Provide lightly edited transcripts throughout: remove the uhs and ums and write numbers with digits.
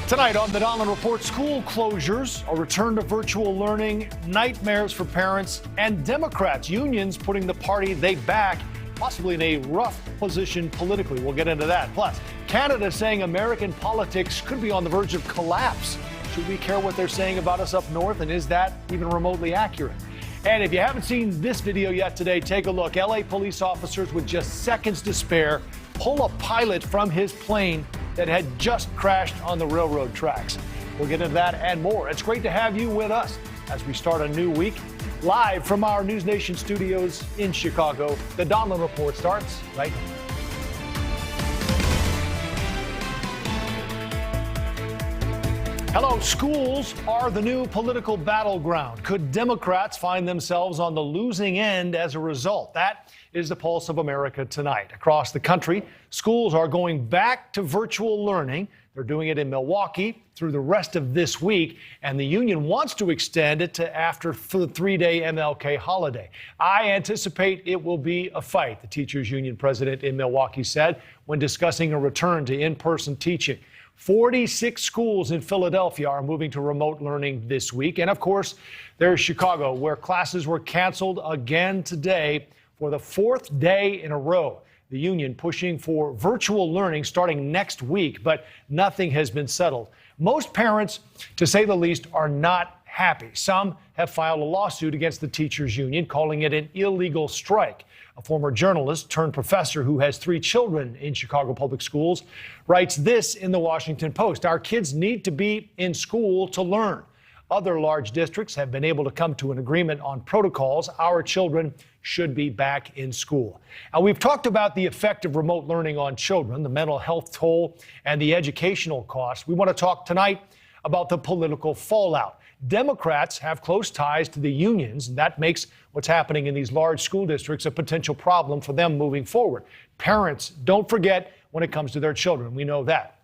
Tonight on the Donlon Report, school closures, a return to virtual learning, nightmares for parents, and Democrats, unions putting the party they back possibly in a rough position politically. We'll get into that. Plus, Canada saying American politics could be on the verge of collapse. Should we care what they're saying about us up north, and is that even remotely accurate? And if you haven't seen this video yet today, take a look. LA police officers with just seconds to spare pull a pilot from his plane that had just crashed on the railroad tracks. We'll get into that and more. It's great to have you with us as we start a new week. Live from our NewsNation studios in Chicago, the Donlon Report starts right now. Hello, schools are the new political battleground. Could Democrats find themselves on the losing end as a result? That is the pulse of America tonight. Across the country, schools are going back to virtual learning. They're doing it in Milwaukee through the rest of this week, and the union wants to extend it to after the three-day MLK holiday. I anticipate it will be a fight, the teachers union president in Milwaukee said when discussing a return to in-person teaching. 46 schools in Philadelphia are moving to remote learning this week. And of course, there's Chicago, where classes were canceled again today for the fourth day in a row. The union pushing for virtual learning starting next week, but nothing has been settled. Most parents, to say the least, are not happy. Some have filed a lawsuit against the teachers union, calling it an illegal strike. A former journalist turned professor who has 3 children in Chicago public schools writes this in the Washington Post: "Our kids need to be in school to learn. Other large districts have been able to come to an agreement on protocols. Our children should be back in school." Now, we've talked about the effect of remote learning on children, the mental health toll, and the educational costs. We want to talk tonight about the political fallout. Democrats have close ties to the unions, and that makes what's happening in these large school districts a potential problem for them moving forward. Parents don't forget when it comes to their children. We know that.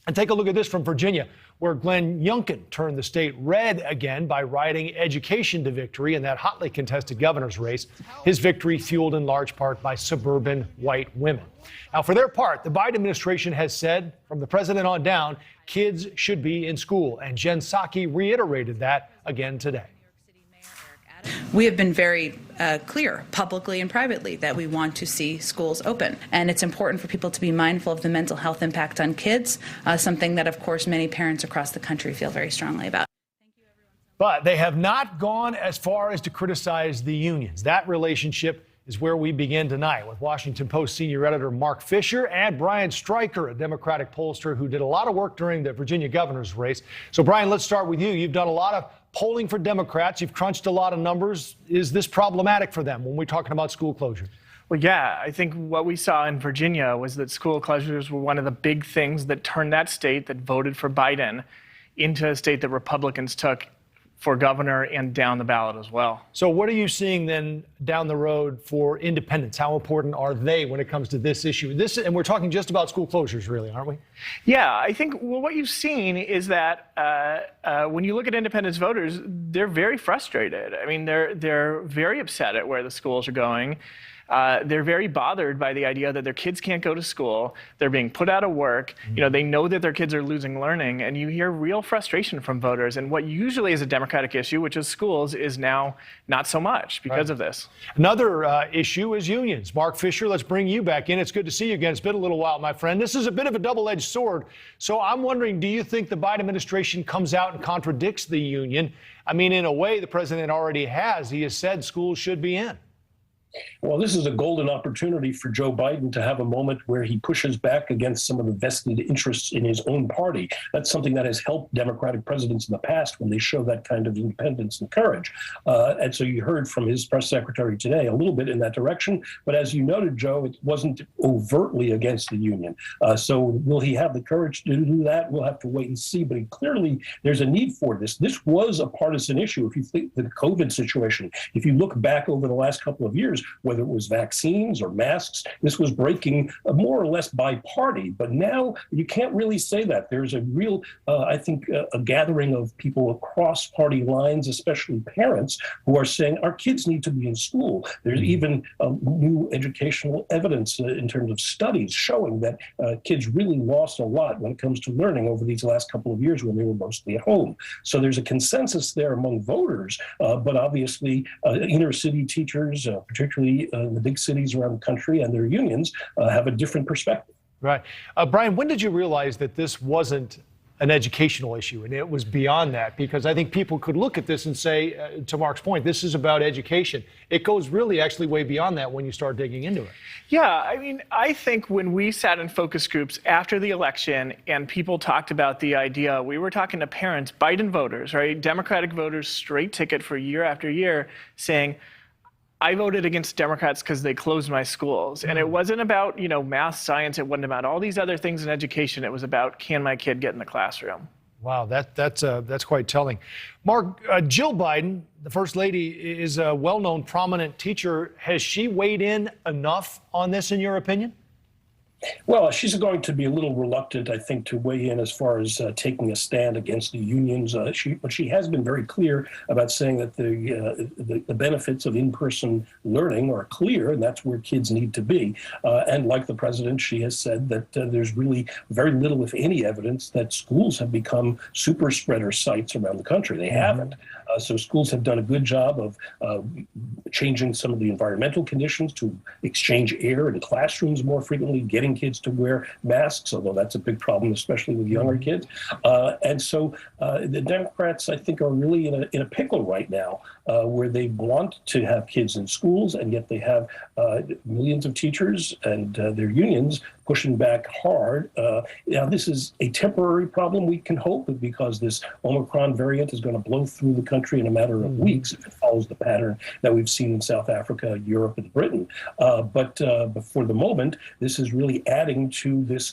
And take a look at this from Virginia, where Glenn Youngkin turned the state red again by riding education to victory in that hotly contested governor's race. His victory fueled in large part by suburban white women. Now, for their part, the Biden administration has said, from the president on down, kids should be in school. And Jen Psaki reiterated that again today. We have been very clear, publicly and privately, that we want to see schools open. And it's important for people to be mindful of the mental health impact on kids, something that, of course, many parents across the country feel very strongly about. But they have not gone as far as to criticize the unions. That relationship is where we begin tonight with Washington Post senior editor Mark Fisher and Brian Stryker, a Democratic pollster who did a lot of work during the Virginia governor's race. So, Brian, let's start with you. You've done a lot of polling for Democrats. You've crunched a lot of numbers. Is this problematic for them when we're talking about school closures? Well, yeah, I think what we saw in Virginia was that school closures were one of the big things that turned that state that voted for Biden into a state that Republicans took for governor and down the ballot as well. So what are you seeing then down the road for independents? How important are they when it comes to this issue? And we're talking just about school closures, really, aren't we? Yeah, I think what you've seen is that when you look at independents voters, they're very frustrated. I mean, they're very upset at where the schools are going. They're very bothered by the idea that their kids can't go to school. They're being put out of work. You know, they know that their kids are losing learning, and you hear real frustration from voters. And what usually is a Democratic issue, which is schools, is now not so much because of this. Another issue is unions. Mark Fisher, let's bring you back in. It's good to see you again. It's been a little while, my friend. This is a bit of a double-edged sword. So I'm wondering, do you think the Biden administration comes out and contradicts the union? I mean, in a way, the president already has. He has said schools should be in. Well, this is a golden opportunity for Joe Biden to have a moment where he pushes back against some of the vested interests in his own party. That's something that has helped Democratic presidents in the past when they show that kind of independence and courage. And so you heard from his press secretary today a little bit in that direction. But as you noted, Joe, it wasn't overtly against the union. So will he have the courage to do that? We'll have to wait and see. But clearly, there's a need for this. This was a partisan issue. If you think the COVID situation, if you look back over the last couple of years, voters, whether it was vaccines or masks. This was breaking more or less by party. But now you can't really say that. There's a real, I think, a gathering of people across party lines, especially parents, who are saying our kids need to be in school. There's even new educational evidence in terms of studies showing that kids really lost a lot when it comes to learning over these last couple of years when they were mostly at home. So there's a consensus there among voters, but obviously inner city teachers, particularly in the big cities around the country and their unions, have a different perspective. Right. Brian, when did you realize that this wasn't an educational issue and it was beyond that? Because I think people could look at this and say, to Mark's point, this is about education. It goes really actually way beyond that when you start digging into it. Yeah, I mean, I think when we sat in focus groups after the election and people talked about the idea, we were talking to parents, Biden voters, right? Democratic voters, straight ticket for year after year, saying, I voted against Democrats because they closed my schools. And it wasn't about, math, science. It wasn't about all these other things in education. It was about, can my kid get in the classroom? Wow, that's quite telling. Mark, Jill Biden, the First Lady, is a well-known, prominent teacher. Has she weighed in enough on this, in your opinion? Well, she's going to be a little reluctant, I think, to weigh in as far as taking a stand against the unions. But she has been very clear about saying that the benefits of in-person learning are clear, and that's where kids need to be. And like the president, she has said that there's really very little, if any, evidence that schools have become super spreader sites around the country. They haven't. So schools have done a good job of changing some of the environmental conditions to exchange air in classrooms more frequently, getting kids to wear masks, although that's a big problem, especially with younger kids. And so the Democrats, I think, are really in a pickle right now, where they want to have kids in schools, and yet they have millions of teachers and their unions pushing back hard. Now, this is a temporary problem, we can hope, because this Omicron variant is going to blow through the country in a matter of weeks if it follows the pattern that we've seen in South Africa, Europe, and Britain. But for the moment, this is really adding to this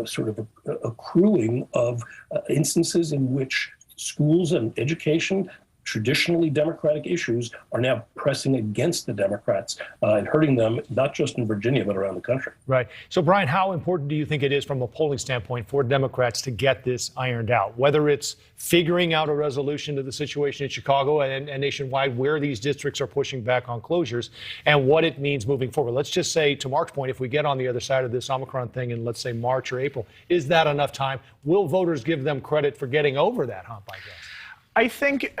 sort of accruing of instances in which schools and education, traditionally Democratic issues, are now pressing against the Democrats and hurting them, not just in Virginia, but around the country. Right. So, Brian, how important do you think it is from a polling standpoint for Democrats to get this ironed out, whether it's figuring out a resolution to the situation in Chicago and nationwide where these districts are pushing back on closures and what it means moving forward? Let's just say, to Mark's point, if we get on the other side of this Omicron thing in, let's say, March or April, is that enough time? Will voters give them credit for getting over that hump, I guess? I think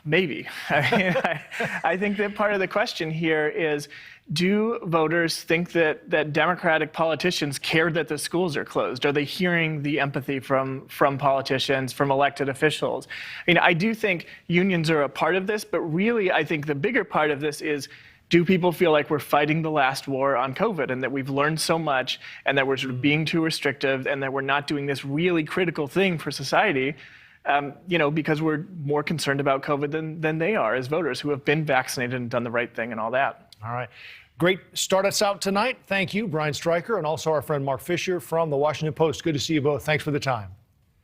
maybe. I think that part of the question here is, do voters think that Democratic politicians care that the schools are closed? Are they hearing the empathy from politicians, from elected officials? I mean, I do think unions are a part of this, but really I think the bigger part of this is, do people feel like we're fighting the last war on COVID and that we've learned so much and that we're sort of being too restrictive and that we're not doing this really critical thing for society? Because we're more concerned about COVID than they are as voters who have been vaccinated and done the right thing and all that. All right. Great start us out tonight. Thank you, Brian Stryker, and also our friend Mark Fisher from the Washington Post. Good to see you both. Thanks for the time.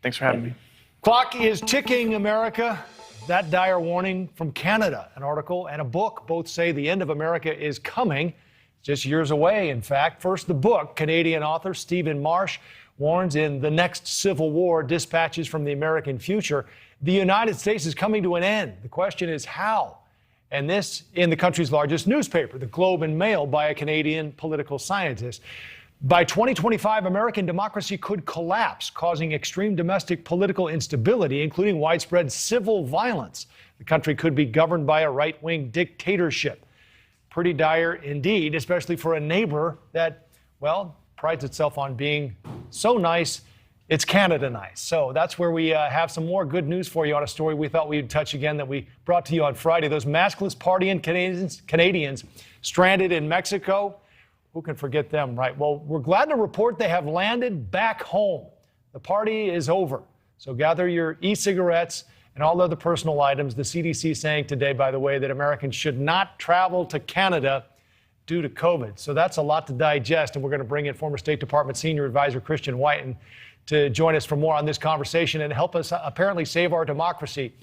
Thanks for having me. Clock is ticking, America. That dire warning from Canada. An article and a book both say the end of America is coming, just years away, in fact. First, the book. Canadian author Steven Marche warns in The Next Civil War, Dispatches from the American Future, the United States is coming to an end. The question is how? And this in the country's largest newspaper, the Globe and Mail, by a Canadian political scientist. By 2025, American democracy could collapse, causing extreme domestic political instability, including widespread civil violence. The country could be governed by a right-wing dictatorship. Pretty dire indeed, especially for a neighbor that, well, prides itself on being so nice, it's Canada nice. So that's where we have some more good news for you on a story we thought we'd touch again that we brought to you on Friday. Those maskless partying Canadians stranded in Mexico. Who can forget them, right? Well, we're glad to report they have landed back home. The party is over. So gather your e-cigarettes and all other personal items. The CDC saying today, by the way, that Americans should not travel to Canada due to COVID. So that's a lot to digest, and we're going to bring in former State Department Senior Advisor Christian Whiton to join us for more on this conversation and help us apparently save our democracy.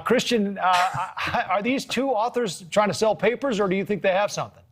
Christian, are these two authors trying to sell papers, or do you think they have something?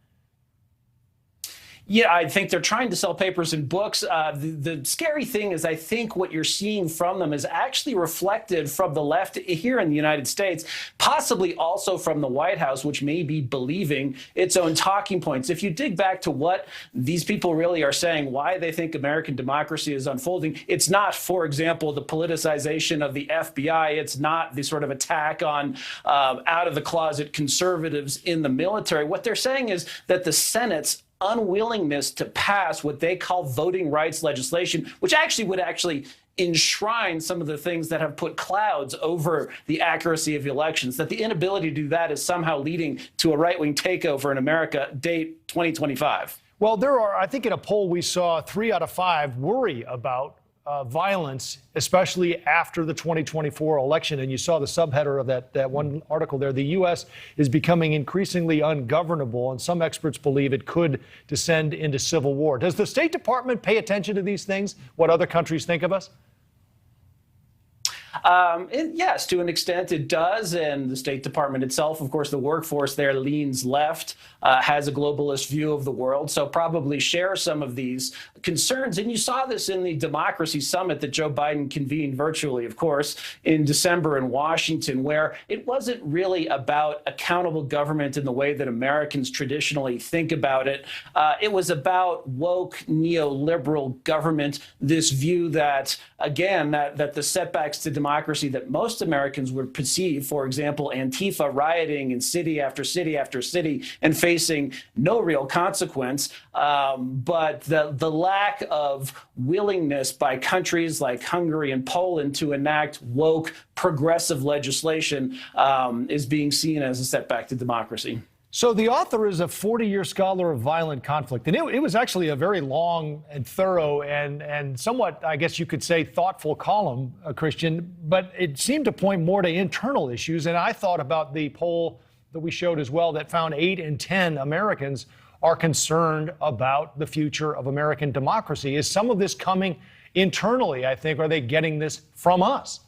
Yeah, I think they're trying to sell papers and books. The scary thing is I think what you're seeing from them is actually reflected from the left here in the United States, possibly also from the White House, which may be believing its own talking points. If you dig back to what these people really are saying, why they think American democracy is unfolding, it's not, for example, the politicization of the FBI. It's not the sort of attack on out-of-the-closet conservatives in the military. What they're saying is that the Senate's unwillingness to pass what they call voting rights legislation, which would enshrine some of the things that have put clouds over the accuracy of elections, that the inability to do that is somehow leading to a right-wing takeover in America, date 2025. Well, there are, I think in a poll we saw 3 out of 5 worry about violence, especially after the 2024 election. And you saw the subheader of that one article there. The U.S. is becoming increasingly ungovernable, and some experts believe it could descend into civil war. Does the State Department pay attention to these things, what other countries think of us? Yes, to an extent it does. And the State Department itself, of course, the workforce there leans left, has a globalist view of the world, so probably shares some of these concerns. And you saw this in the Democracy Summit that Joe Biden convened virtually, of course, in December in Washington, where it wasn't really about accountable government in the way that Americans traditionally think about it. It was about woke neoliberal government, this view that, again, that the setbacks to democracy that most Americans would perceive, for example, Antifa rioting in city after city after city and facing no real consequence, but the lack of willingness by countries like Hungary and Poland to enact woke progressive legislation is being seen as a setback to democracy. So the author is a 40-year scholar of violent conflict, and it was actually a very long and thorough and somewhat, I guess you could say, thoughtful column, Christian, but it seemed to point more to internal issues. And I thought about the poll that we showed as well that found 8 in 10 Americans are concerned about the future of American democracy. Is some of this coming internally, I think? Are they getting this from us?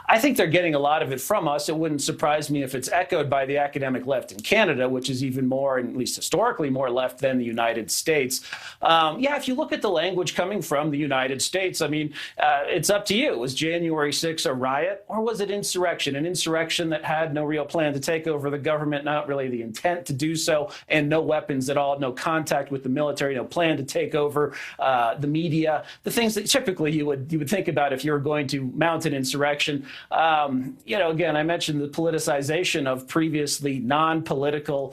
I think they're getting a lot of it from us. It wouldn't surprise me if it's echoed by the academic left in Canada, which is even more, at least historically, more left than the United States. Yeah, if you look at the language coming from the United States, I mean, it's up to you. Was January 6th a riot, or was it insurrection? An insurrection that had no real plan to take over the government, not really the intent to do so, and no weapons at all, no contact with the military, no plan to take over the media, the things that typically you would think about if you were going to mount an insurrection. Again, I mentioned the politicization of previously non-political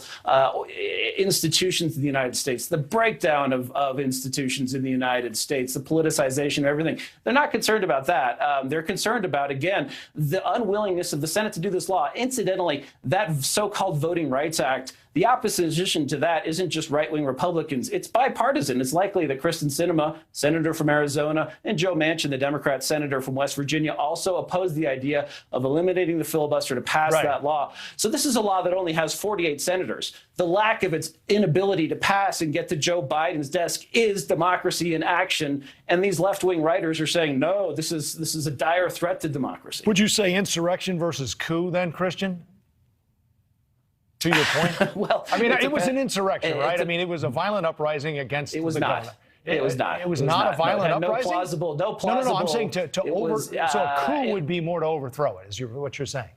institutions in the United States, the breakdown of institutions in the United States, the politicization of everything. They're not concerned about that. They're concerned about, again, the unwillingness of the Senate to do this law. Incidentally, that so-called Voting Rights Act, the opposition to that isn't just right-wing Republicans. It's bipartisan. It's likely that Kristen Sinema, senator from Arizona, and Joe Manchin, the Democrat senator from West Virginia, also oppose the idea of eliminating the filibuster to pass that law. So this is a law that only has 48 senators. The lack of its inability to pass and get to Joe Biden's desk is democracy in action. And these left-wing writers are saying, no, this is a dire threat to democracy. Would you say insurrection versus coup then, Christian? To your point? Well, I mean, it was an insurrection, right? I mean, it was a violent uprising against the government. It was not. It was not a violent uprising? No plausible. No, I'm saying so a coup would be more to overthrow it, is what you're saying.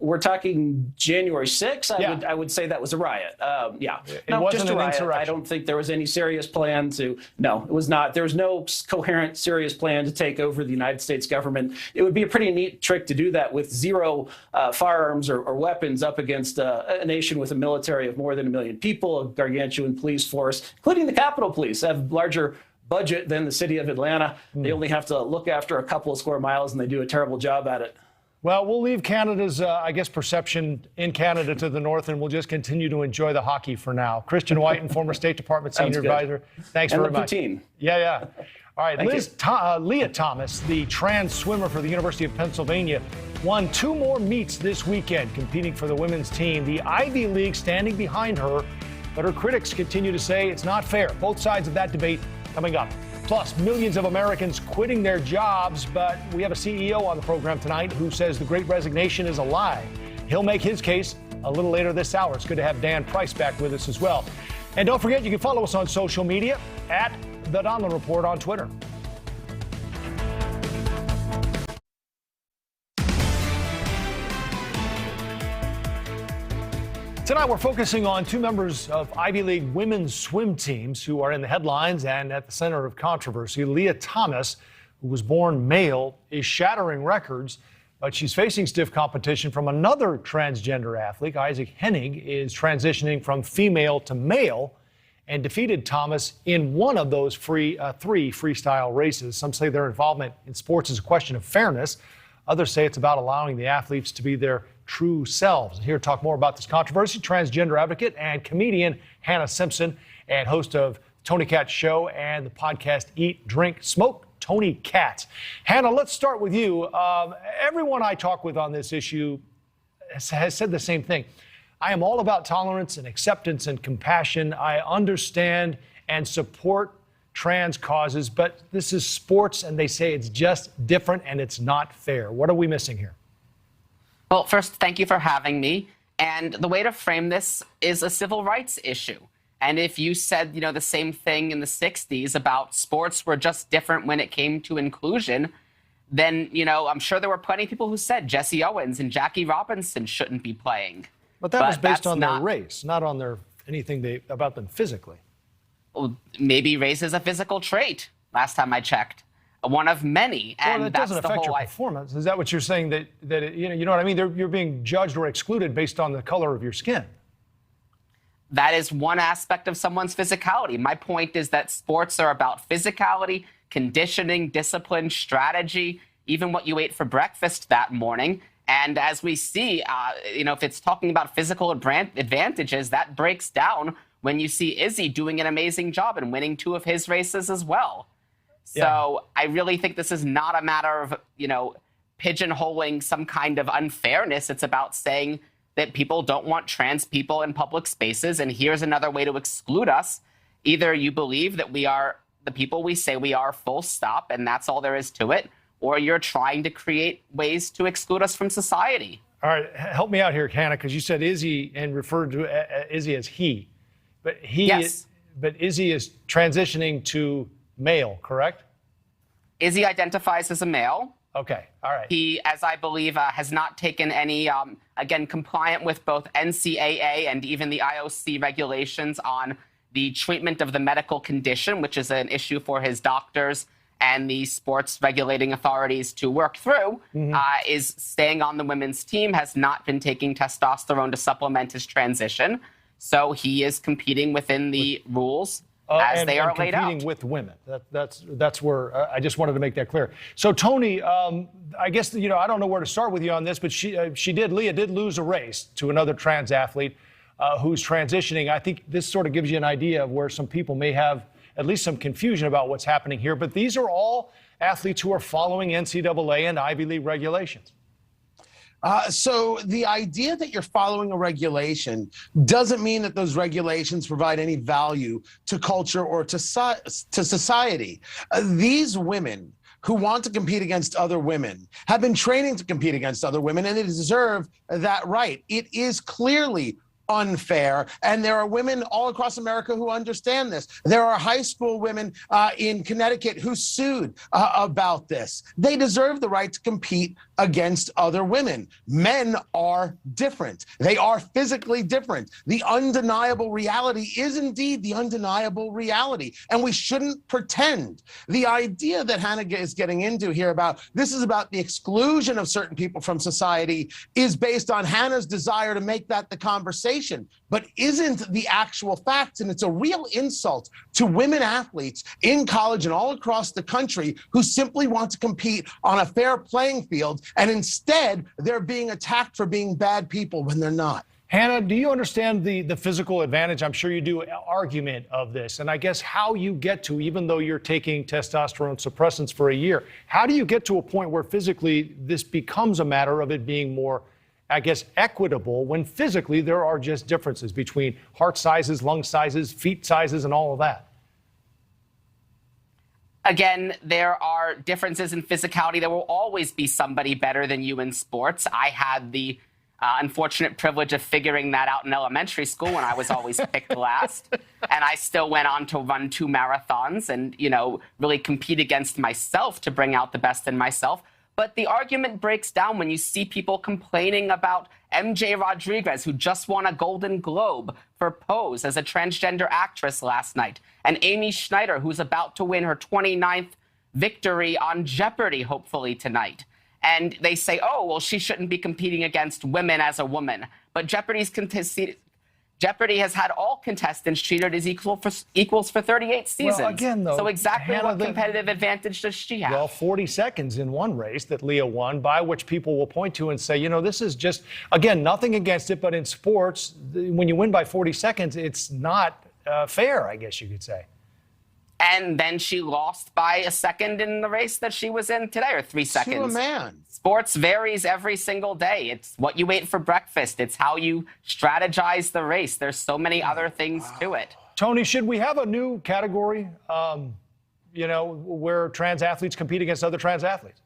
We're talking January 6th. I would say that was a riot. It wasn't an insurrection. I don't think there was any serious plan to. No, it was not. There was no coherent, serious plan to take over the United States government. It would be a pretty neat trick to do that with zero firearms or weapons up against a nation with a military of more than 1 million people, a gargantuan police force, including the Capitol Police, have larger budget than the city of Atlanta. They only have to look after a couple of square miles, and they do a terrible job at it. Well, we'll leave Canada's, perception in Canada to the north, and we'll just continue to enjoy the hockey for now. Christian Whiton, former State Department senior advisor. Thanks very much. Yeah. All right, Lia Thomas, the trans swimmer for the University of Pennsylvania, won 2 more meets this weekend, competing for the women's team. The Ivy League standing behind her, but her critics continue to say it's not fair. Both sides of that debate coming up. Plus, millions of Americans quitting their jobs, but we have a CEO on the program tonight who says the Great Resignation is a lie. He'll make his case a little later this hour. It's good to have Dan Price back with us as well. And don't forget, you can follow us on social media at the Donlon Report on Twitter. Tonight, we're focusing on two members of Ivy League women's swim teams who are in the headlines and at the center of controversy. Lia Thomas, who was born male, is shattering records, but she's facing stiff competition from another transgender athlete. Isaac Hennig is transitioning from female to male and defeated Thomas in one of those three freestyle races. Some say their involvement in sports is a question of fairness. Others say it's about allowing the athletes to be their true selves. Here to talk more about this controversy, transgender advocate and comedian Hannah Simpson, and host of Tony Katz Show and the podcast Eat, Drink, Smoke, Tony Katz. Hannah, let's start with you. Everyone I talk with on this issue has said the same thing. I am all about tolerance and acceptance and compassion. I understand and support trans causes, but this is sports and they say it's just different and it's not fair. What are we missing here? Well, first, thank you for having me. And the way to frame this is a civil rights issue. And if you said, the same thing in the 60s about sports were just different when it came to inclusion, then, I'm sure there were plenty of people who said Jesse Owens and Jackie Robinson shouldn't be playing. But that was based on their race, not on anything about them physically. Well, maybe race is a physical trait, last time I checked. One of many, and that that's doesn't the affect whole your performance. Is that what you're saying? That you know what I mean? You're being judged or excluded based on the color of your skin. That is one aspect of someone's physicality. My point is that sports are about physicality, conditioning, discipline, strategy, even what you ate for breakfast that morning. And as we see, if it's talking about physical advantages, that breaks down when you see Izzy doing an amazing job and winning two of his races as well. So I really think this is not a matter of, pigeonholing some kind of unfairness. It's about saying that people don't want trans people in public spaces, and here's another way to exclude us. Either you believe that we are the people we say we are, full stop, and that's all there is to it, or you're trying to create ways to exclude us from society. All right, help me out here, Hannah, because you said Izzy and referred to Izzy as he. But but Izzy is transitioning to male, correct? Izzy identifies as a male. Okay, all right. He, as I believe, has not taken any, again, compliant with both NCAA and even the IOC regulations on the treatment of the medical condition, which is an issue for his doctors and the sports regulating authorities to work through, is staying on the women's team, has not been taking testosterone to supplement his transition. So he is competing within the rules as they are laid out. Competing with women. That's where I just wanted to make that clear. So Tony, I guess I don't know where to start with you on this, but Lia did lose a race to another trans athlete who's transitioning. I think this sort of gives you an idea of where some people may have at least some confusion about what's happening here. But these are all athletes who are following NCAA and Ivy League regulations. So the idea that you're following a regulation doesn't mean that those regulations provide any value to culture or to society. These women who want to compete against other women have been training to compete against other women, and they deserve that right. It is clearly unfair, and there are women all across America who understand this. There are high school women in Connecticut who sued about this. They deserve the right to compete against other women. Men are different. They are physically different. The undeniable reality is indeed the undeniable reality, and we shouldn't pretend. The idea that Hannah is getting into here about this is about the exclusion of certain people from society is based on Hannah's desire to make that the conversation, but isn't the actual facts. And it's a real insult to women athletes in college and all across the country who simply want to compete on a fair playing field, and instead they're being attacked for being bad people when they're not. Hannah, do you understand the physical advantage? I'm sure you do, argument of this. And I guess how you get to, even though you're taking testosterone suppressants for a year, how do you get to a point where physically this becomes a matter of it being more, I guess, equitable, when physically there are just differences between heart sizes, lung sizes, feet sizes, and all of that? Again, there are differences in physicality. There will always be somebody better than you in sports. I had the unfortunate privilege of figuring that out in elementary school when I was always picked last. And I still went on to run 2 marathons and, really compete against myself to bring out the best in myself. But the argument breaks down when you see people complaining about MJ Rodriguez, who just won a Golden Globe for Pose as a transgender actress last night, and Amy Schneider, who's about to win her 29th victory on Jeopardy, hopefully tonight. And they say, oh, well, she shouldn't be competing against women as a woman. But Jeopardy has had all contestants treated as equals for 38 seasons. Well, again, though, so exactly Hannah, what competitive advantage does she have? Well, 40 seconds in one race that Lia won, by which people will point to and say, this is just, again, nothing against it, but in sports, when you win by 40 seconds, it's not fair, I guess you could say. And then she lost by a second in the race that she was in today, or 3 seconds. To a man. Sports varies every single day. It's what you ate for breakfast. It's how you strategize the race. There's so many other things to it. Tony, should we have a new category, where trans athletes compete against other trans athletes?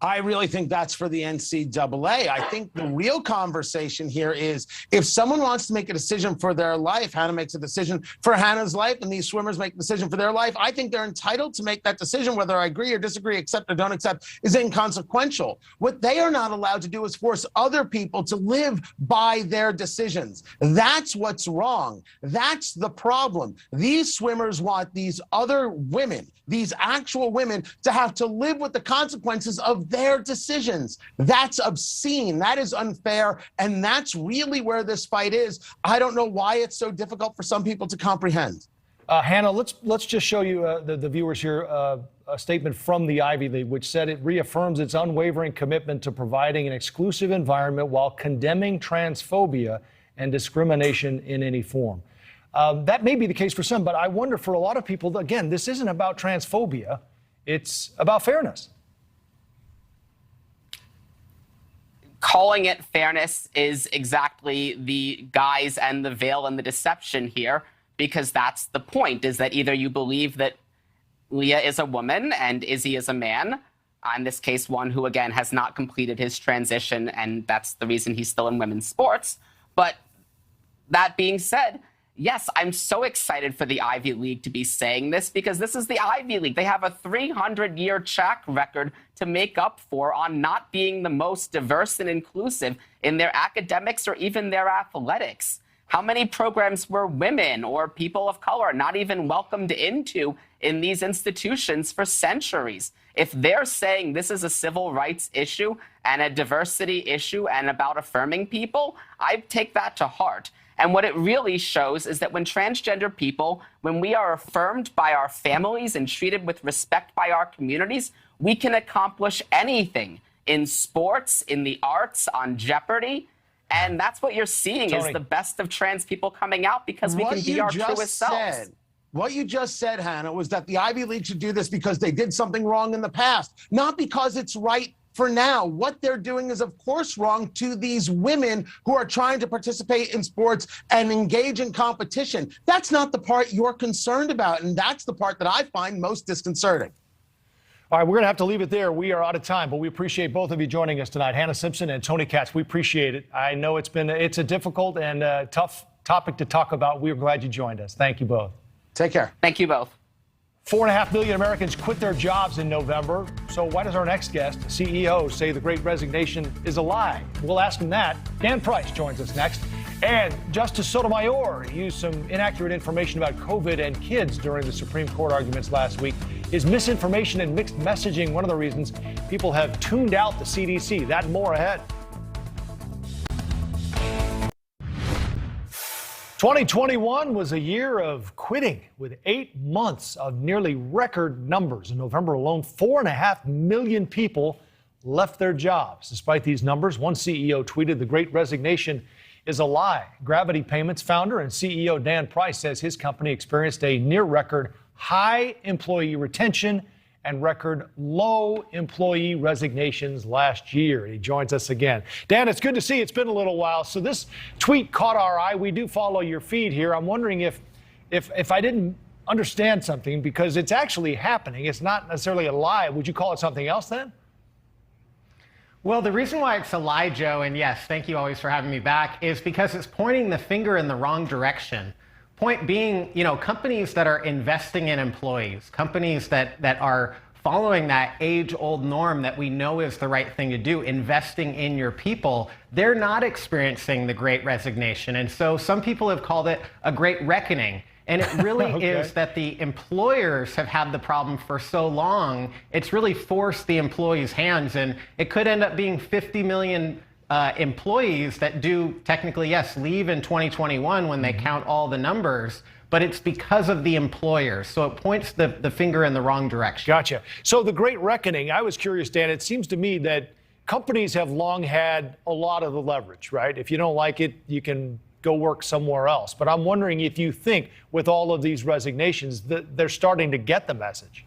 I really think that's for the NCAA. I think the real conversation here is if someone wants to make a decision for their life, Hannah makes a decision for Hannah's life, and these swimmers make a decision for their life. I think they're entitled to make that decision. Whether I agree or disagree, accept or don't accept, is inconsequential. What they are not allowed to do is force other people to live by their decisions. That's what's wrong. That's the problem. These swimmers want these other women, these actual women, to have to live with the consequences of their decisions. That's obscene. That is unfair. And that's really where this fight is. I don't know why it's so difficult for some people to comprehend. Hannah, let's just show you the viewers here a statement from the Ivy League, which said it reaffirms its unwavering commitment to providing an exclusive environment while condemning transphobia and discrimination in any form. That may be the case for some, but I wonder for a lot of people, again, this isn't about transphobia. It's about fairness. Calling it fairness is exactly the guise and the veil and the deception here, because that's the point, is that either you believe that Lia is a woman and Izzy is a man, in this case, one who, again, has not completed his transition, and that's the reason he's still in women's sports. But that being said, yes, I'm so excited for the Ivy League to be saying this, because this is the Ivy League. They have a 300-year track record to make up for on not being the most diverse and inclusive in their academics or even their athletics. How many programs were women or people of color not even welcomed into in these institutions for centuries? If they're saying this is a civil rights issue and a diversity issue and about affirming people, I take that to heart. And what it really shows is that when transgender people, when we are affirmed by our families and treated with respect by our communities, we can accomplish anything in sports, in the arts, on Jeopardy. And that's what you're seeing, Tony, is the best of trans people coming out, because we can be our truest selves. What you just said, Hannah, was that the Ivy League should do this because they did something wrong in the past, not because it's right for now. What they're doing is, of course, wrong to these women who are trying to participate in sports and engage in competition. That's not the part you're concerned about, and that's the part that I find most disconcerting. All right, we're going to have to leave it there. We are out of time, but we appreciate both of you joining us tonight. Hannah Simpson and Tony Katz, we appreciate it. I know it's a difficult and tough topic to talk about. We're glad you joined us. Thank you both. Take care. Thank you both. 4.5 million Americans quit their jobs in November. So why does our next guest, CEO, say the Great Resignation is a lie? We'll ask him that. Dan Price joins us next. And Justice Sotomayor used some inaccurate information about COVID and kids during the Supreme Court arguments last week. Is misinformation and mixed messaging one of the reasons people have tuned out the CDC? That and more ahead. 2021 was a year of quitting, with 8 months of nearly record numbers. In November alone, 4.5 million people left their jobs. Despite these numbers, one CEO tweeted the Great Resignation is a lie. Gravity Payments founder and CEO Dan Price says his company experienced a near-record high employee retention and record low employee resignations last year. He joins us again. Dan, it's good to see you. It's been a little while. So this tweet caught our eye. We do follow your feed here. I'm wondering if I didn't understand something, because it's actually happening. It's not necessarily a lie. Would you call it something else then? Well, the reason why it's a lie, Joe, and yes, thank you always for having me back, is because it's pointing the finger in the wrong direction. Point being, companies that are investing in employees, companies that are following that age-old norm that we know is the right thing to do, investing in your people, they're not experiencing the Great Resignation. And so some people have called it a Great Reckoning. And it really Okay. is that the employers have had the problem for so long, it's really forced the employees' hands. And it could end up being 50 million employees that do technically, yes, leave in 2021 when they count all the numbers. But it's because of the employers. So it points the finger in the wrong direction. Gotcha. So the Great Reckoning, I was curious, Dan, it seems to me that companies have long had a lot of the leverage, right? If you don't like it, you can go work somewhere else. But I'm wondering if you think with all of these resignations that they're starting to get the message.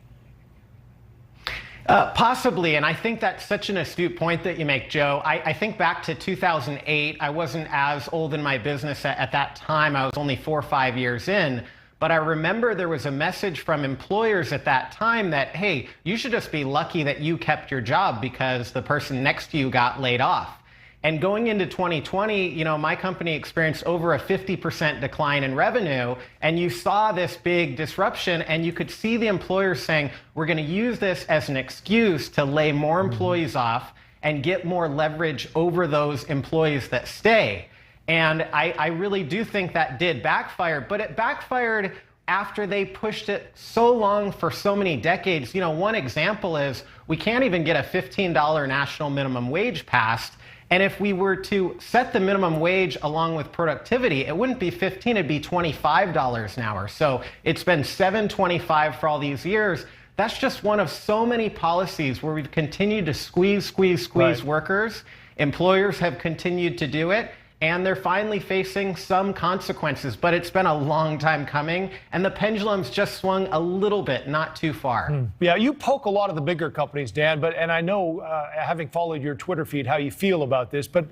Possibly, and I think that's such an astute point that you make, Joe. I think back to 2008. I wasn't as old in my business at that time. I was only 4 or 5 years in. But I remember there was a message from employers at that time that, hey, you should just be lucky that you kept your job because the person next to you got laid off. And going into 2020, my company experienced over a 50% decline in revenue. And you saw this big disruption, and you could see the employers saying, we're going to use this as an excuse to lay more employees off and get more leverage over those employees that stay. And I really do think that did backfire, but it backfired after they pushed it so long for so many decades. One example is we can't even get a $15 national minimum wage passed. And if we were to set the minimum wage along with productivity, it wouldn't be $15, it'd be $25 an hour. So it's been $7.25 for all these years. That's just one of so many policies where we've continued to squeeze Right. workers. Employers have continued to do it, and they're finally facing some consequences. But it's been a long time coming, and the pendulum's just swung a little bit, not too far. Yeah, you poke a lot of the bigger companies, Dan, and I know, having followed your Twitter feed, how you feel about this, but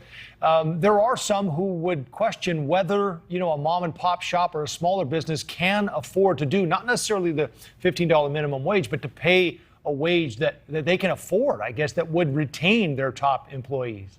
there are some who would question whether, a mom and pop shop or a smaller business can afford to do, not necessarily the $15 minimum wage, but to pay a wage that they can afford, I guess, that would retain their top employees.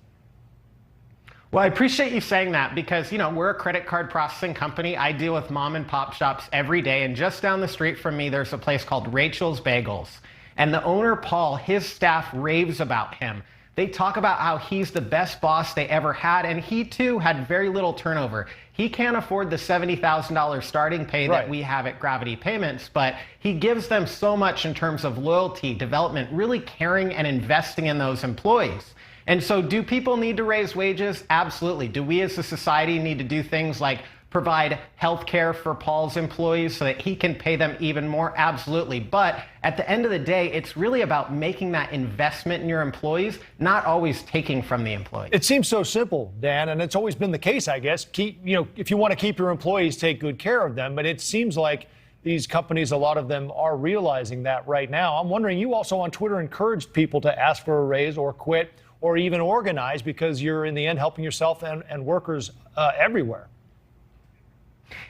Well, I appreciate you saying that because, we're a credit card processing company. I deal with mom and pop shops every day. And just down the street from me, there's a place called Rachel's Bagels. And the owner, Paul, his staff raves about him. They talk about how he's the best boss they ever had. And he, too, had very little turnover. He can't afford the $70,000 starting pay that we have at Gravity Payments, but he gives them so much in terms of loyalty, development, really caring and investing in those employees. And so do people need to raise wages? Absolutely. Do we as a society need to do things like provide health care for Paul's employees so that he can pay them even more? Absolutely. But at the end of the day, it's really about making that investment in your employees, not always taking from the employees. It seems so simple, Dan, and it's always been the case, I guess. If you want to keep your employees, take good care of them. But it seems like these companies, a lot of them are realizing that right now. I'm wondering, you also on Twitter encouraged people to ask for a raise or quit or even organize because you're in the end helping yourself and workers everywhere.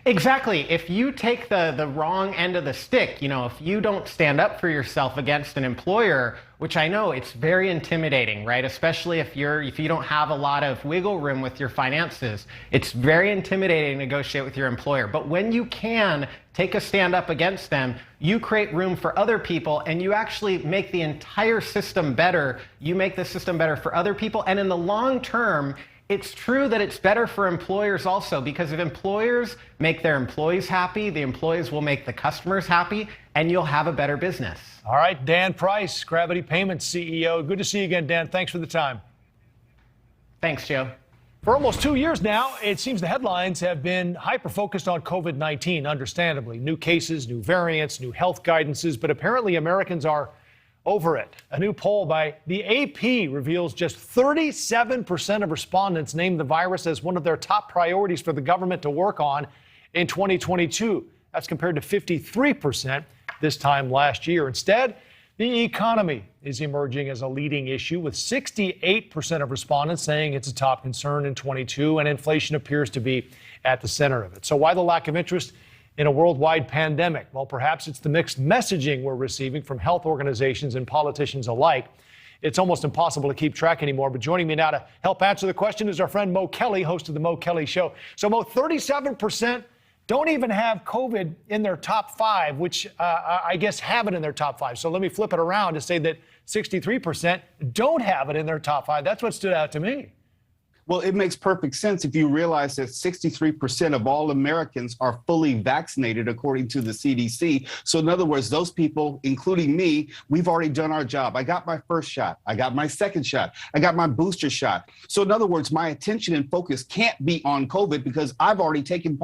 Exactly. If you take the wrong end of the stick, if you don't stand up for yourself against an employer, which I know it's very intimidating, right? Especially if you don't have a lot of wiggle room with your finances, it's very intimidating to negotiate with your employer. But when you can take a stand up against them, you create room for other people and you actually make the entire system better. You make the system better for other people. And in the long term, it's true that it's better for employers also, because if employers make their employees happy, the employees will make the customers happy, and you'll have a better business. All right, Dan Price, Gravity Payments CEO. Good to see you again, Dan. Thanks for the time. Thanks, Joe. For almost 2 years now, it seems the headlines have been hyper-focused on COVID-19, understandably. New cases, new variants, new health guidances, but apparently Americans are over it. A new poll by the AP reveals just 37% of respondents named the virus as one of their top priorities for the government to work on in 2022. That's compared to 53% this time last year. Instead, the economy is emerging as a leading issue, with 68% of respondents saying it's a top concern in 22, and inflation appears to be at the center of it. So why the lack of interest in a worldwide pandemic? Well, perhaps it's the mixed messaging we're receiving from health organizations and politicians alike. It's almost impossible to keep track anymore. But joining me now to help answer the question is our friend Mo Kelly, host of the Mo Kelly Show. So, Mo, 37% don't even have COVID in their top 5, which I guess have it in their top 5. So let me flip it around to say that 63% don't have it in their top 5. That's what stood out to me. Well, it makes perfect sense if you realize that 63% of all Americans are fully vaccinated, according to the CDC. So in other words, those people, including me, we've already done our job. I got my first shot. I got my second shot. I got my booster shot. So in other words, my attention and focus can't be on COVID because I've already taken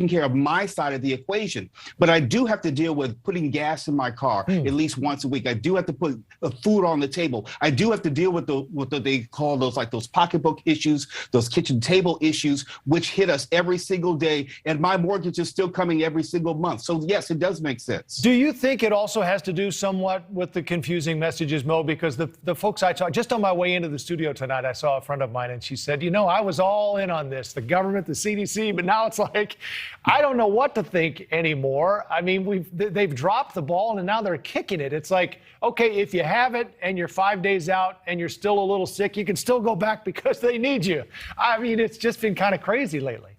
care of my side of the equation. But I do have to deal with putting gas in my car at least once a week. I do have to put food on the table. I do have to deal with what they call those pocketbook issues, those kitchen table issues, which hit us every single day. And my mortgage is still coming every single month. So yes, it does make sense. Do you think it also has to do somewhat with the confusing messages, Mo? Because the folks I saw, just on my way into the studio tonight, I saw a friend of mine and she said, I was all in on this, the government, the CDC, but now it's like, I don't know what to think anymore. I mean, they've dropped the ball and now they're kicking it. It's like, okay, if you have it and you're 5 days out and you're still a little sick, you can still go back because they need you. I mean, it's just been kind of crazy lately.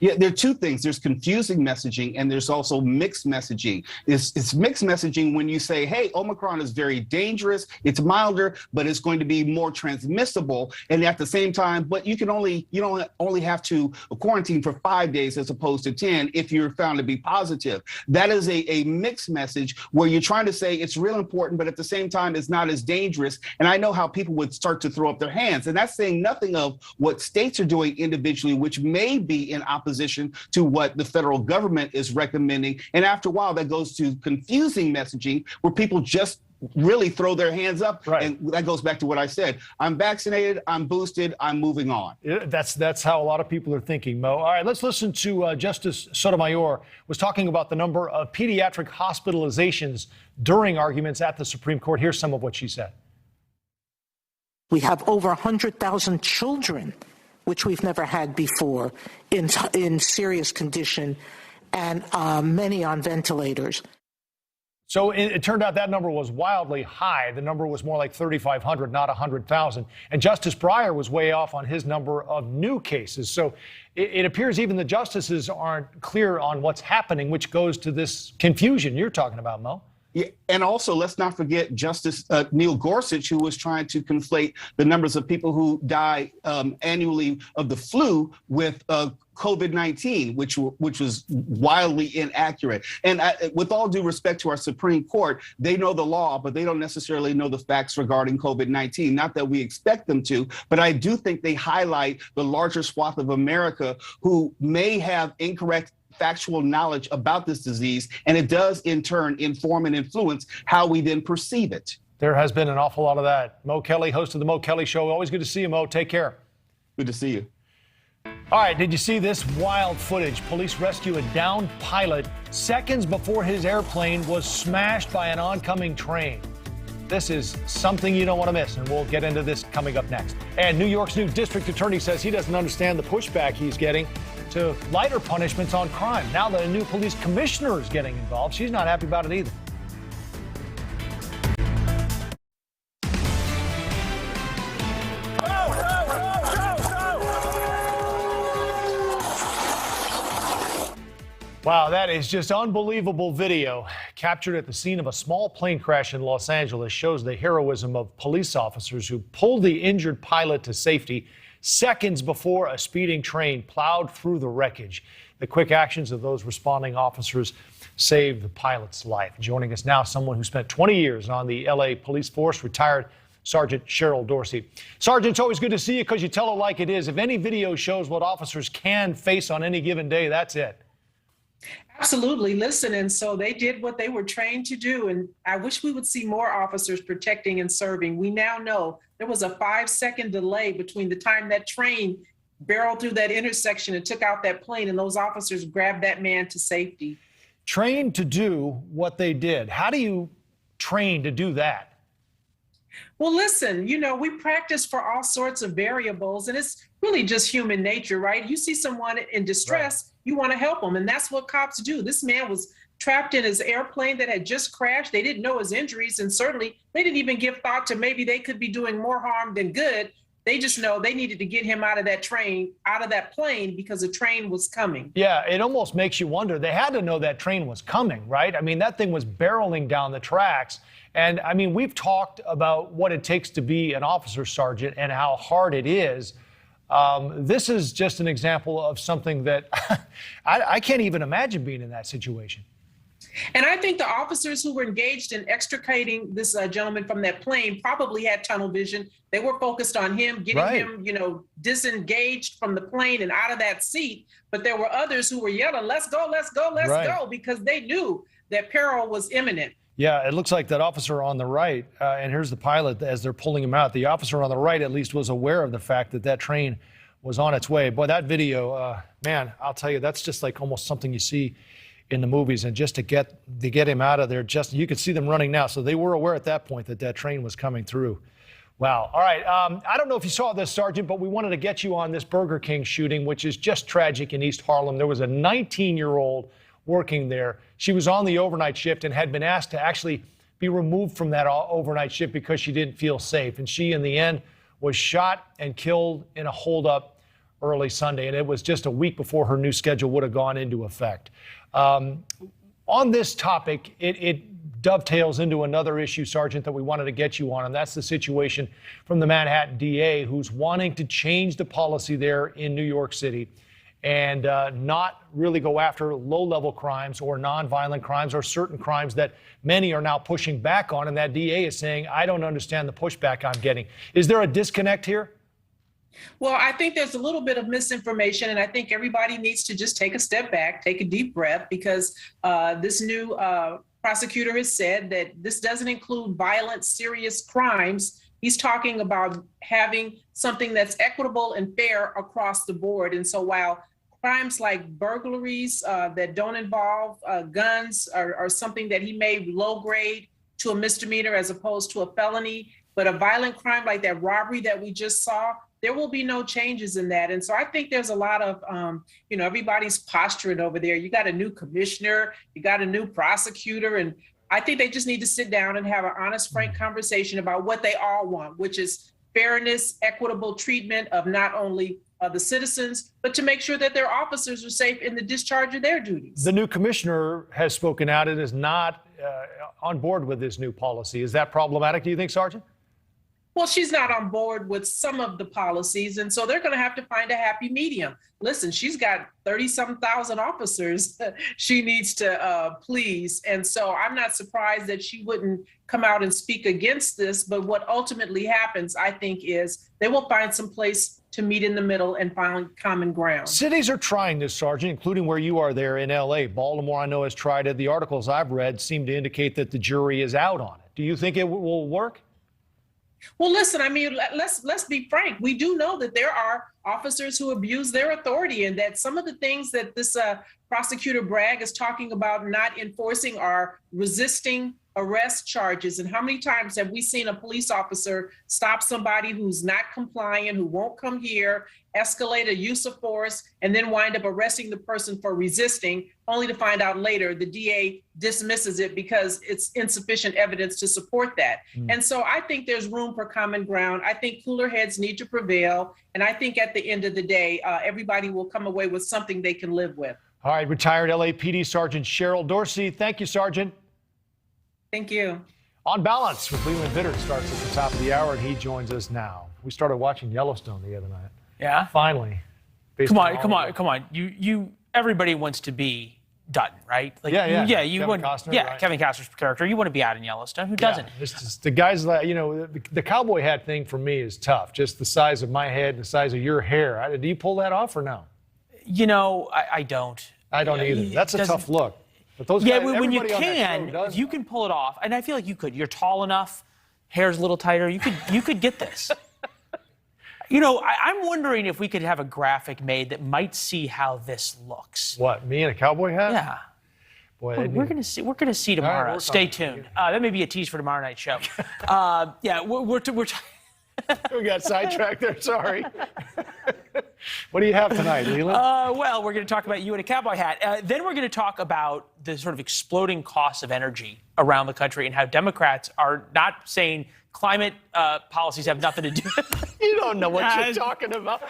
Yeah, there are two things. There's confusing messaging and there's also mixed messaging. It's mixed messaging when you say, hey, Omicron is very dangerous. It's milder, but it's going to be more transmissible. And at the same time, but you don't only have to quarantine for 5 days as opposed to 10 if you're found to be positive. That is a mixed message where you're trying to say it's real important, but at the same time, it's not as dangerous. And I know how people would start to throw up their hands. And that's saying nothing of what states are doing individually, which may be in opposition to what the federal government is recommending. And after a while, that goes to confusing messaging where people just really throw their hands up. Right. And that goes back to what I said. I'm vaccinated, I'm boosted, I'm moving on. That's how a lot of people are thinking, Mo. All right, let's listen to Justice Sotomayor was talking about the number of pediatric hospitalizations during arguments at the Supreme Court. Here's some of what she said. We have over 100,000 children, which we've never had before, in serious condition, and many on ventilators. So it turned out that number was wildly high. The number was more like 3,500, not 100,000. And Justice Breyer was way off on his number of new cases. So it appears even the justices aren't clear on what's happening, which goes to this confusion you're talking about, Mo. Yeah, and also, let's not forget Justice Neil Gorsuch, who was trying to conflate the numbers of people who die annually of the flu with COVID-19, which was wildly inaccurate. And with all due respect to our Supreme Court, they know the law, but they don't necessarily know the facts regarding COVID-19. Not that we expect them to, but I do think they highlight the larger swath of America who may have incorrect factual knowledge about this disease, and it does in turn inform and influence how we then perceive it. There has been an awful lot of that. Mo Kelly, host of the Mo Kelly Show. Always good to see you, Mo. Take care. Good to see you. All right, did you see this wild footage? Police rescue a downed pilot seconds before his airplane was smashed by an oncoming train. This is something you don't want to miss, and we'll get into this coming up next. And New York's new district attorney says he doesn't understand the pushback he's getting to lighter punishments on crime. Now that a new police commissioner is getting involved, she's not happy about it either. Wow, that is just unbelievable video captured at the scene of a small plane crash in Los Angeles. Shows the heroism of police officers who pulled the injured pilot to safety seconds before a speeding train plowed through the wreckage. The quick actions of those responding officers saved the pilot's life. Joining us now, someone who spent 20 years on the LA police force, retired Sergeant Cheryl Dorsey. Sergeant, it's always good to see you because you tell it like it is. If any video shows what officers can face on any given day, that's it. Absolutely. Listen, and so they did what they were trained to do. And I wish we would see more officers protecting and serving. We now know there was a 5-second delay between the time that train barreled through that intersection and took out that plane and those officers grabbed that man to safety. Trained to do what they did. How do you train to do that? Well, listen, we practice for all sorts of variables, and it's really just human nature, right? You see someone in distress, you want to help him. And that's what cops do. This man was trapped in his airplane that had just crashed. They didn't know his injuries, and certainly they didn't even give thought to maybe they could be doing more harm than good. They just know they needed to get him out of that plane, because the train was coming. Yeah, it almost makes you wonder. They had to know that train was coming, right? I mean, that thing was barreling down the tracks. And I mean, we've talked about what it takes to be an officer sergeant and how hard it is. This is just an example of something that I can't even imagine being in that situation. And I think the officers who were engaged in extricating this gentleman from that plane probably had tunnel vision. They were focused on him, getting him, disengaged from the plane and out of that seat. But there were others who were yelling, "Let's go, let's go, let's go," because they knew that peril was imminent. Yeah, it looks like that officer on the right, and here's the pilot as they're pulling him out. The officer on the right at least was aware of the fact that that train was on its way. Boy, that video, man, I'll tell you, that's just like almost something you see in the movies. And just to get him out of there, just you could see them running now. So they were aware at that point that that train was coming through. Wow. All right. I don't know if you saw this, Sergeant, but we wanted to get you on this Burger King shooting, which is just tragic in East Harlem. There was a 19-year-old working there. She was on the overnight shift and had been asked to actually be removed from that overnight shift because she didn't feel safe. And she, in the end, was shot and killed in a holdup early Sunday. And it was just a week before her new schedule would have gone into effect. On this topic, it dovetails into another issue, Sergeant, that we wanted to get you on, and that's the situation from the Manhattan DA, who's wanting to change the policy there in New York City and not really go after low-level crimes or nonviolent crimes or certain crimes that many are now pushing back on. And that DA is saying, I don't understand the pushback I'm getting. Is there a disconnect here? Well, I think there's a little bit of misinformation, and I think everybody needs to just take a step back, take a deep breath, because this new prosecutor has said that this doesn't include violent, serious crimes. He's talking about having something that's equitable and fair across the board. And so while crimes like burglaries that don't involve guns are something that he may low grade to a misdemeanor as opposed to a felony, but a violent crime like that robbery that we just saw, there will be no changes in that. And so I think there's a lot of, everybody's posturing over there. You got a new commissioner, you got a new prosecutor, and I think they just need to sit down and have an honest, frank conversation about what they all want, which is fairness, equitable treatment of not only the citizens, but to make sure that their officers are safe in the discharge of their duties. The new commissioner has spoken out and is not on board with this new policy. Is that problematic, do you think, Sergeant? Well, she's not on board with some of the policies, and so they're going to have to find a happy medium. Listen, she's got 30-some thousand officers she needs to please, and so I'm not surprised that she wouldn't come out and speak against this, but what ultimately happens, I think, is they will find some place to meet in the middle and find common ground. Cities are trying this, Sergeant, including where you are there in L.A. Baltimore, I know, has tried it. The articles I've read seem to indicate that the jury is out on it. Do you think it will work? Well, listen, I mean, let's be frank. We do know that there are officers who abuse their authority, and that some of the things that this prosecutor Bragg is talking about not enforcing are resisting arrest charges. And how many times have we seen a police officer stop somebody who's not compliant, who won't come here, escalate a use of force, and then wind up arresting the person for resisting, only to find out later the DA dismisses it because it's insufficient evidence to support that. And so I think there's room for common ground. I think cooler heads need to prevail. And I think at the end of the day, everybody will come away with something they can live with. All right, retired LAPD Sergeant Cheryl Dorsey. Thank you, Sergeant. Thank you. On Balance with Leland Vittert starts at the top of the hour, and he joins us now. We started watching Yellowstone the other night. Yeah? Finally. Come on. Everybody wants to be Dutton, right? Like, yeah. You want, Costner, yeah, right? Kevin Costner's character. You want to be out in Yellowstone. Who doesn't? The guys that, the cowboy hat thing for me is tough. Just the size of my head and the size of your hair. Do you pull that off or no? I don't. I don't either. That's a tough look. But those guys, when you can, if you can pull it off, and I feel like you could. You're tall enough, hair's a little tighter. You could get this. I'm wondering if we could have a graphic made that might see how this looks. What, me in a cowboy hat? Yeah. Boy, we're gonna see tomorrow. Stay tuned. That may be a tease for tomorrow night's show. We got sidetracked there. Sorry. What do you have tonight, Leland? Well, we're going to talk about you in a cowboy hat. Then we're going to talk about the sort of exploding costs of energy around the country and how Democrats are not saying climate policies have nothing to do with it. You don't know what you're talking about.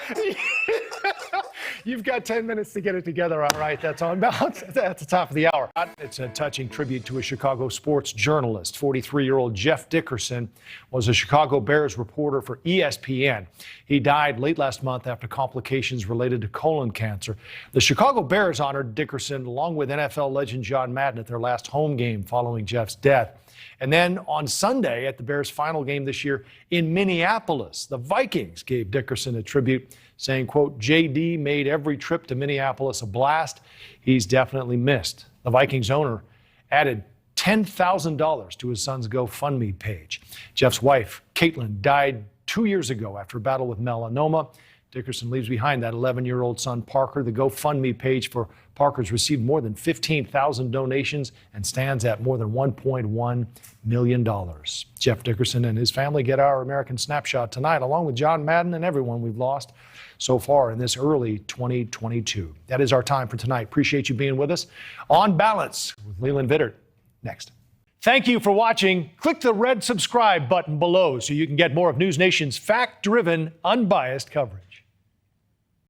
You've got 10 minutes to get it together. All right, that's on balance at the top of the hour. It's a touching tribute to a Chicago sports journalist. 43-year-old Jeff Dickerson was a Chicago Bears reporter for ESPN. He died late last month after complications related to colon cancer. The Chicago Bears honored Dickerson along with NFL legend John Madden at their last home game following Jeff's death. And then on Sunday, at the Bears' final game this year in Minneapolis, the Vikings gave Dickerson a tribute, saying, quote, JD made every trip to Minneapolis a blast. He's definitely missed. The Vikings owner added $10,000 to his son's GoFundMe page. Jeff's wife, Caitlin, died 2 years ago after a battle with melanoma. Dickerson leaves behind that 11-year-old son, Parker. The GoFundMe page for Parker's received more than 15,000 donations and stands at more than $1.1 million. Jeff Dickerson and his family get our American Snapshot tonight, along with John Madden and everyone we've lost so far in this early 2022. That is our time for tonight. Appreciate you being with us. On Balance with Leland Vittert. Next. Thank you for watching. Click the red subscribe button below so you can get more of NewsNation's fact-driven, unbiased coverage.